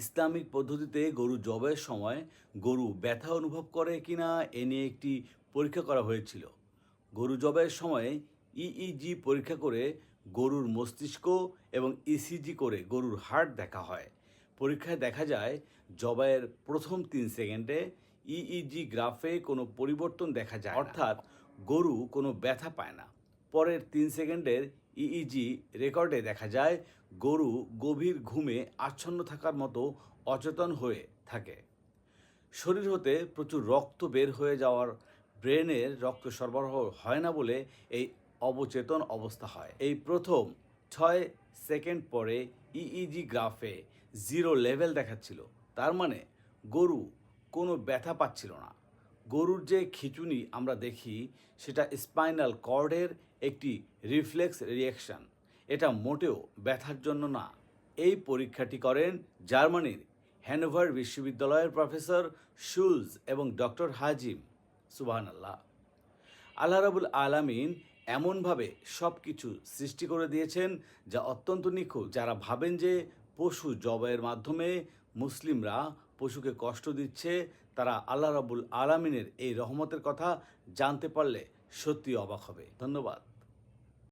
Islamic পদ্ধতিতে গরু জবাইয়ের সময় গরু ব্যথা অনুভব করে কিনা এ নিয়ে একটি পরীক্ষা করা হয়েছিল। গরু জবাইয়ের সময় ইইজি পরীক্ষা করে গরুর মস্তিষ্ক এবং ইসিজি করে গরুর হার্ট দেখা হয়। পরীক্ষায় দেখা যায় জবাইয়ের প্রথম 3 সেকেন্ডে ইইজি গ্রাফে কোনো পরিবর্তন দেখা যায় না, অর্থাৎ গরু কোনো ব্যথা পায় না। পরের 3 সেকেন্ডের ইইজি রেকর্ডে দেখা যায় গরু গভীর ঘুমে আচ্ছন্ন থাকার মতো অচেতন হয়ে থাকে। শরীর হতে প্রচুর রক্ত বের হয়ে যাওয়ার ব্রেনের রক্ত সরবরাহ হয় না বলে এই অবচেতন অবস্থা হয়। এই প্রথম 6 সেকেন্ড পরে ইইজি গ্রাফে 0 লেভেল দেখাচ্ছিল, তার মানে গরু কোনো ব্যথা পাচ্ছিল না। গরুর যে খিঁচুনি আমরা দেখি সেটা স্পাইনাল কর্ডের একটি রিফ্লেক্স রিয়াকশন, এটা মোটেও ব্যথার জন্য না। এই পরীক্ষাটি করেন জার্মানির হ্যানোভার বিশ্ববিদ্যালয়ের প্রফেসর শুলজ এবং ডক্টর হাজিম। সুবহানাল্লাহ। আল্লাহ রাবুল আলামিন এমনভাবে সব কিছু সৃষ্টি করে দিয়েছেন যা অত্যন্ত নিখুঁত। যারা ভাবেন যে পশু জবাইয়ের মাধ্যমে মুসলিমরা পশুকে কষ্ট দিচ্ছে, তারা আল্লাহ রাবুল আলামিনের এই রহমতের কথা জানতে পারলে সত্যি অবাক হবে। ধন্যবাদ।